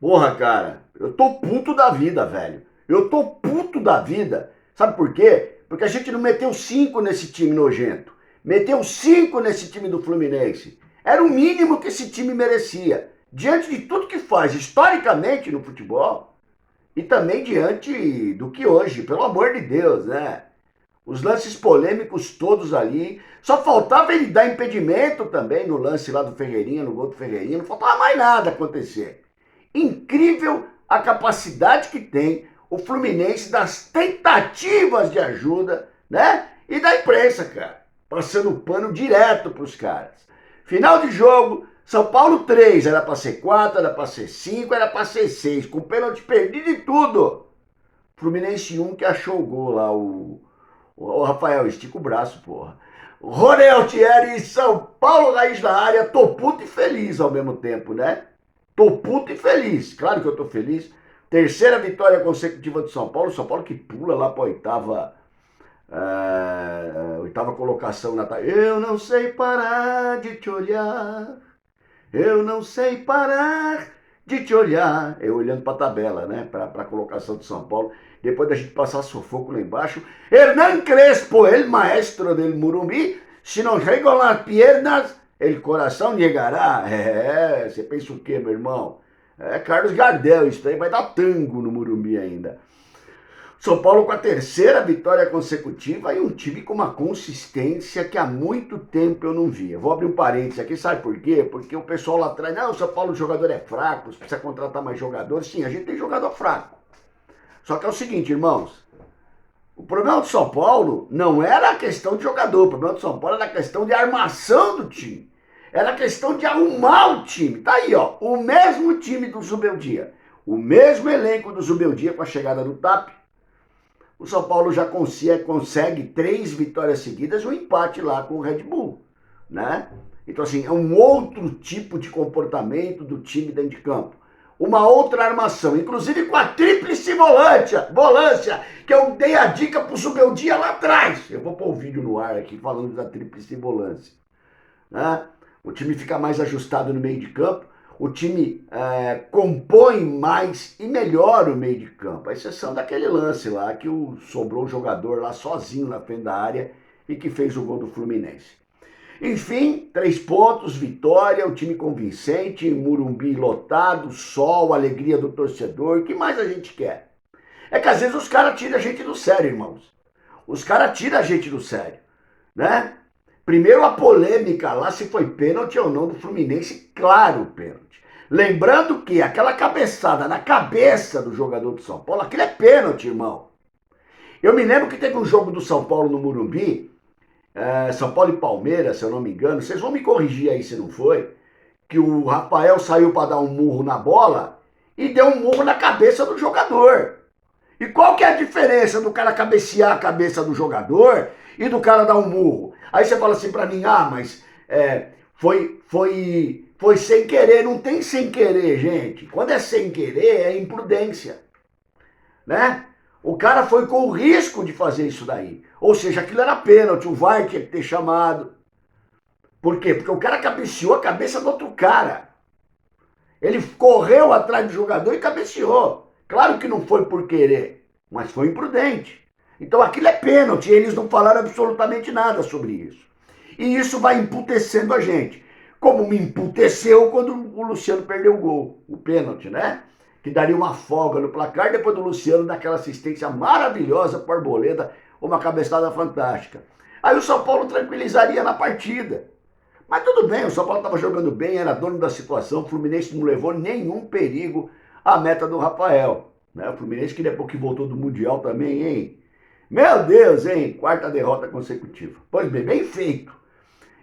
Porra, cara, eu tô puto da vida, velho. Eu tô puto da vida. Sabe por quê? Porque a gente não meteu cinco nesse time nojento. Meteu cinco nesse time do Fluminense. Era o mínimo que esse time merecia. Diante de tudo que faz historicamente no futebol e também diante do que hoje, pelo amor de Deus, né? Os lances polêmicos todos ali. Só faltava ele dar impedimento também no lance lá do Ferreirinha, no gol do Ferreirinha. Não faltava mais nada acontecer. Incrível a capacidade que tem o Fluminense das tentativas de ajuda, né? E da imprensa, cara. Passando pano direto pros caras. Final de jogo, São Paulo 3, era pra ser 4, era pra ser 5, era pra ser 6, com pênalti perdido e tudo. Fluminense 1 que achou o gol lá, o Rafael, estica o braço, porra. Rony Altieri e São Paulo Raiz na área, tô puto e feliz ao mesmo tempo, né? Tô puto e feliz, claro que eu tô feliz. Terceira vitória consecutiva do São Paulo, São Paulo que pula lá pra oitava colocação na tabela. Eu não sei parar de te olhar, eu não sei parar de te olhar. Eu olhando para a tabela, né? Para a colocação de São Paulo. Depois da gente passar sufoco lá embaixo. Hernán Crespo, el maestro del Murumbi. Se não chegam las piernas, el coração llegará. É, você pensa o quê, meu irmão? É Carlos Gardel, isso aí vai dar tango no Murumbi ainda. São Paulo com a terceira vitória consecutiva e um time com uma consistência que há muito tempo eu não via. Vou abrir um parênteses aqui, sabe por quê? Porque o pessoal lá atrás, não, o São Paulo o jogador é fraco, precisa contratar mais jogadores. Sim, a gente tem jogador fraco. Só que é o seguinte, irmãos, o problema do São Paulo não era a questão de jogador, o problema do São Paulo era a questão de armação do time. Era a questão de arrumar o time. Tá aí, ó, o mesmo time do Zubeldia, o mesmo elenco do Zubeldia com a chegada do TAP. O São Paulo já consegue 3 vitórias seguidas e um empate lá com o Red Bull, né? Então, assim, é um outro tipo de comportamento do time dentro de campo. Uma outra armação, inclusive com a tríplice volância, que eu dei a dica pro Zubeldia lá atrás. Eu vou pôr o vídeo no ar aqui falando da tríplice volância, né? O time fica mais ajustado no meio de campo, o time compõe mais e melhora o meio de campo, a exceção daquele lance lá que sobrou o jogador lá sozinho na frente da área e que fez o gol do Fluminense. Enfim, 3 pontos, vitória, o time convincente, Murumbi lotado, sol, alegria do torcedor, o que mais a gente quer? É que às vezes os caras tiram a gente do sério, irmãos. Os caras tiram a gente do sério, né? Primeiro a polêmica lá se foi pênalti ou não do Fluminense, claro pênalti. Lembrando que aquela cabeçada na cabeça do jogador do São Paulo, aquilo é pênalti, irmão. Eu me lembro que teve um jogo do São Paulo no Murumbi, São Paulo e Palmeiras, se eu não me engano, vocês vão me corrigir aí se não foi, que o Rafael saiu para dar um murro na bola e deu um murro na cabeça do jogador. E qual que é a diferença do cara cabecear a cabeça do jogador e do cara dar um murro? Aí você fala assim pra mim, mas foi sem querer. Não tem sem querer, gente. Quando é sem querer, é imprudência, né? O cara foi com o risco de fazer isso daí. Ou seja, aquilo era pênalti, o VAR tinha que ter chamado. Por quê? Porque o cara cabeceou a cabeça do outro cara. Ele correu atrás do jogador e cabeceou. Claro que não foi por querer, mas foi imprudente. Então aquilo é pênalti e eles não falaram absolutamente nada sobre isso. E isso vai emputecendo a gente. Como me emputeceu quando o Luciano perdeu o gol, o pênalti, né? Que daria uma folga no placar depois do Luciano daquela assistência maravilhosa para Arboleda, uma cabeçada fantástica. Aí o São Paulo tranquilizaria na partida. Mas tudo bem, o São Paulo estava jogando bem, era dono da situação, o Fluminense não levou nenhum perigo à meta do Rafael. Né? O Fluminense que depois que voltou do Mundial também, hein? Meu Deus, hein? 4ª derrota consecutiva. Pois bem, bem feito.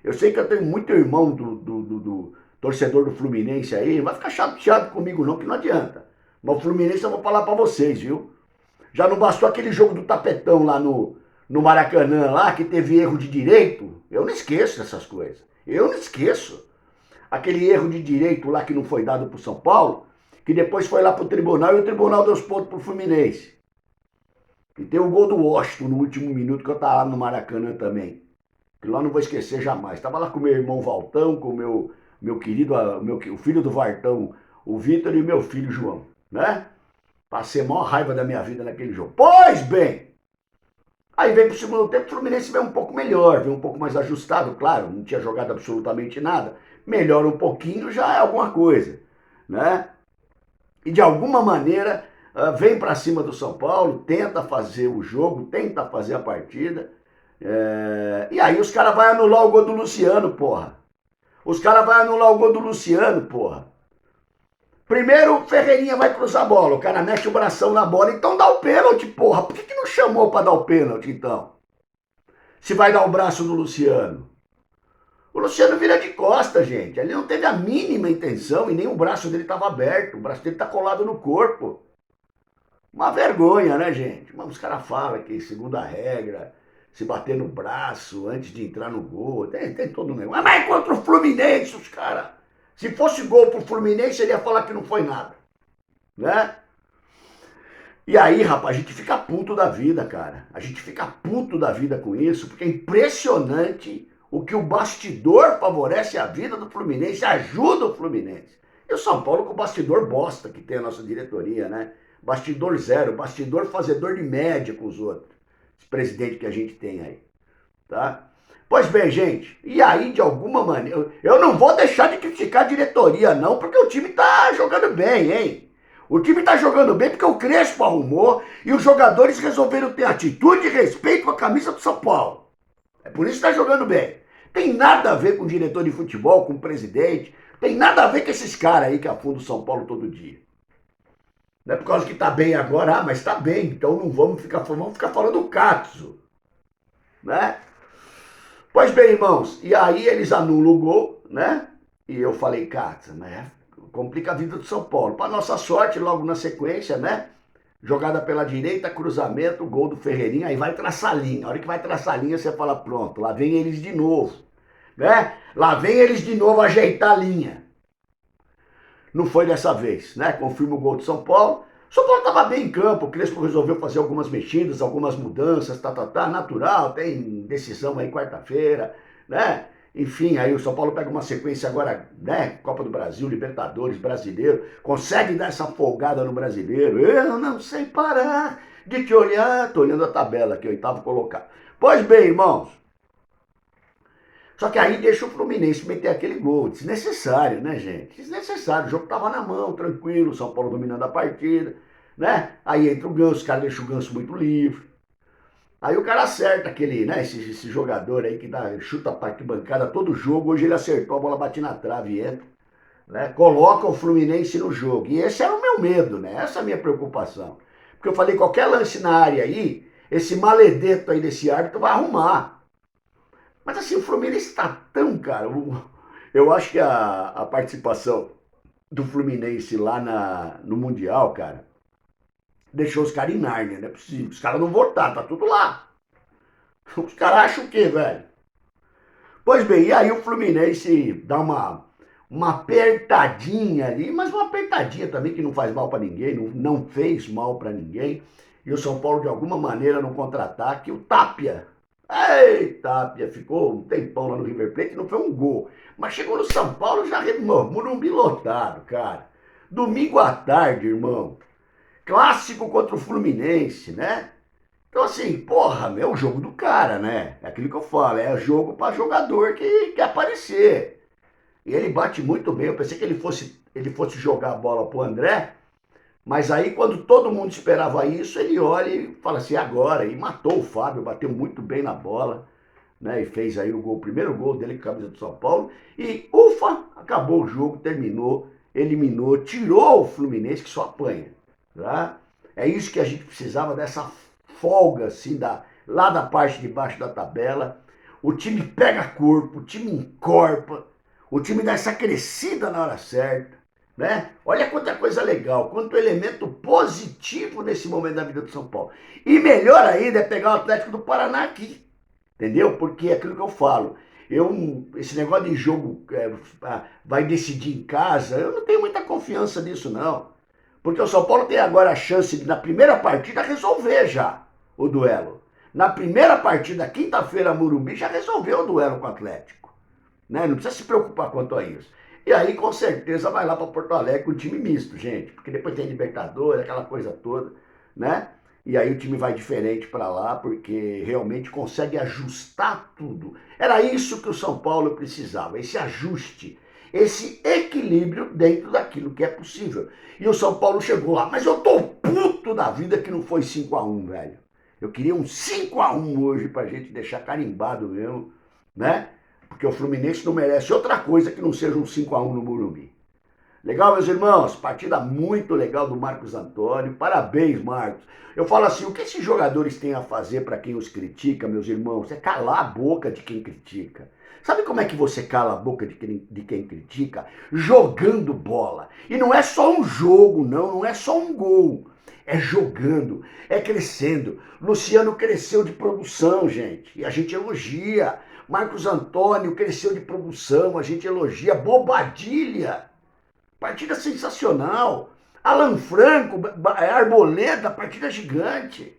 Eu sei que eu tenho muito irmão do torcedor do Fluminense aí, não vai ficar chateado comigo não, que não adianta. Mas o Fluminense eu vou falar para vocês, viu? Já não bastou aquele jogo do tapetão lá no Maracanã, lá, que teve erro de direito? Eu não esqueço dessas coisas. Eu não esqueço. Aquele erro de direito lá que não foi dado pro São Paulo, que depois foi lá pro tribunal e o tribunal deu os pontos pro Fluminense. E tem o gol do Washington no último minuto que eu tava lá no Maracanã também. Que lá não vou esquecer jamais. Tava lá com meu irmão Valtão, com o meu querido, o filho do Vartão, o Vitor e o meu filho João, né? Passei a maior raiva da minha vida naquele jogo. Pois bem, aí vem pro segundo tempo, o Fluminense veio um pouco melhor, veio um pouco mais ajustado, claro, não tinha jogado absolutamente nada. Melhora um pouquinho, já é alguma coisa, né? E de alguma maneira vem para cima do São Paulo, tenta fazer o jogo, tenta fazer a partida. E aí os caras vão anular o gol do Luciano, porra. Os caras vão anular o gol do Luciano, porra. Primeiro o Ferreirinha vai cruzar a bola, o cara mete o bração na bola, então dá o pênalti, porra. Por que não chamou para dar o pênalti, então? Se vai dar o braço do Luciano. O Luciano vira de costa, gente. Ele não teve a mínima intenção e nem o braço dele estava aberto. O braço dele está colado no corpo. Uma vergonha, né, gente? Mas os caras falam que, segundo a regra, se bater no braço antes de entrar no gol, tem todo um negócio. Mas é contra o Fluminense, os caras. Se fosse gol pro Fluminense, ele ia falar que não foi nada, né? E aí, rapaz, a gente fica puto da vida, cara. A gente fica puto da vida com isso, porque é impressionante o que o bastidor favorece a vida do Fluminense, ajuda o Fluminense. E o São Paulo com o bastidor bosta que tem a nossa diretoria, né? Bastidor zero, bastidor fazedor de média com os outros. Esse presidente que a gente tem aí, tá? Pois bem, gente, e aí de alguma maneira, eu não vou deixar de criticar a diretoria não, porque o time tá jogando bem, hein? O time tá jogando bem porque o Crespo arrumou e os jogadores resolveram ter atitude e respeito com a camisa do São Paulo. É por isso que tá jogando bem. Tem nada a ver com o diretor de futebol, com o presidente, tem nada a ver com esses caras aí que afundam o São Paulo todo dia. Não é por causa que tá bem agora, mas tá bem, então não vamos ficar falando do Katsu, né? Pois bem, irmãos, e aí eles anulam o gol, né? E eu falei, Katsu, né? Complica a vida do São Paulo. Para nossa sorte, logo na sequência, né? Jogada pela direita, cruzamento, gol do Ferreirinha, aí vai traçar a linha. A hora que vai traçar a linha, você fala, pronto, lá vem eles de novo, né? Lá vem eles de novo ajeitar a linha. Não foi dessa vez, né? Confirma o gol do São Paulo. O São Paulo estava bem em campo, o Crespo resolveu fazer algumas mexidas, algumas mudanças, natural, tem decisão aí quarta-feira, né? Enfim, aí o São Paulo pega uma sequência agora, né? Copa do Brasil, Libertadores, Brasileiro, consegue dar essa folgada no Brasileiro. Eu não sei parar de te olhar, tô olhando a tabela aqui, oitavo colocado. Pois bem, irmãos, só que aí deixa o Fluminense meter aquele gol, desnecessário, né, gente? Desnecessário, o jogo tava na mão, tranquilo, o São Paulo dominando a partida, né? Aí entra o Ganso, o cara deixa o Ganso muito livre. Aí o cara acerta aquele, né, esse jogador aí que chuta a arquibancada todo jogo, hoje ele acertou, a bola bate na trave e entra, né? Coloca o Fluminense no jogo. E esse era o meu medo, né? Essa é a minha preocupação. Porque eu falei, qualquer lance na área aí, esse maledeto aí desse árbitro vai arrumar. Mas assim, o Fluminense tá tão, cara, eu acho que a participação do Fluminense lá no Mundial, cara, deixou os caras em Nárnia, não é possível. Os caras não votaram, tá tudo lá. Os caras acham o quê, velho? Pois bem, e aí o Fluminense dá uma apertadinha ali, mas uma apertadinha também que não faz mal pra ninguém, não fez mal pra ninguém. E o São Paulo, de alguma maneira, no contra-ataque, o Tapia. Eita, ficou um tempão lá no River Plate, não foi um gol. Mas chegou no São Paulo, já Morumbi lotado, cara. Domingo à tarde, irmão. Clássico contra o Fluminense, né? Então assim, porra, é o jogo do cara, né? É aquilo que eu falo, é jogo para jogador que quer aparecer. E ele bate muito bem, eu pensei que ele fosse jogar a bola pro André, mas aí, quando todo mundo esperava isso, ele olha e fala assim, agora. E matou o Fábio, bateu muito bem na bola, né? E fez aí o primeiro gol dele com a camisa do São Paulo. E, ufa, acabou o jogo, terminou, eliminou, tirou o Fluminense, que só apanha, tá? É isso que a gente precisava, dessa folga, assim, lá da parte de baixo da tabela. O time pega corpo, o time encorpa, o time dá essa crescida na hora certa. Né? Olha quanta coisa legal, quanto elemento positivo nesse momento da vida do São Paulo. E melhor ainda é pegar o Atlético do Paraná aqui, entendeu? Porque é aquilo que eu falo, esse negócio de jogo vai decidir em casa, eu não tenho muita confiança nisso não. Porque o São Paulo tem agora a chance de, na primeira partida, resolver já o duelo. Na primeira partida, quinta-feira, Morumbi, já resolveu o duelo com o Atlético. Né? Não precisa se preocupar quanto a isso. E aí, com certeza, vai lá para Porto Alegre com o time misto, gente. Porque depois tem Libertadores, aquela coisa toda, né? E aí o time vai diferente para lá, porque realmente consegue ajustar tudo. Era isso que o São Paulo precisava, esse ajuste, esse equilíbrio dentro daquilo que é possível. E o São Paulo chegou lá. Mas eu tô puto da vida que não foi 5-1, velho. Eu queria um 5-1 hoje pra gente deixar carimbado mesmo, né? Porque o Fluminense não merece outra coisa que não seja um 5-1 no Morumbi. Legal, meus irmãos? Partida muito legal do Marcos Antônio. Parabéns, Marcos. Eu falo assim, o que esses jogadores têm a fazer para quem os critica, meus irmãos? É calar a boca de quem critica. Sabe como é que você cala a boca de quem critica? Jogando bola. E não é só um jogo, não é só um gol. É jogando, é crescendo. Luciano cresceu de produção, gente, e a gente elogia. Marcos Antônio cresceu de produção, a gente elogia. Bobadilha, partida sensacional. Alan Franco, Arboleda, partida gigante.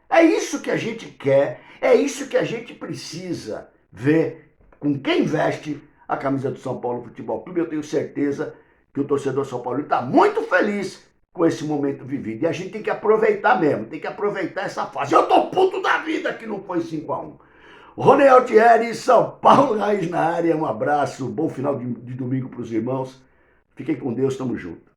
É isso que a gente quer, é isso que a gente precisa ver com quem veste a camisa do São Paulo Futebol Clube. Eu tenho certeza que o torcedor São Paulo está muito feliz com esse momento vivido. E a gente tem que aproveitar mesmo, tem que aproveitar essa fase. Eu tô puto da vida que não foi 5-1. Rony Altieri, São Paulo Raiz na área. Um abraço, bom final de domingo para os irmãos. Fiquem com Deus, tamo junto.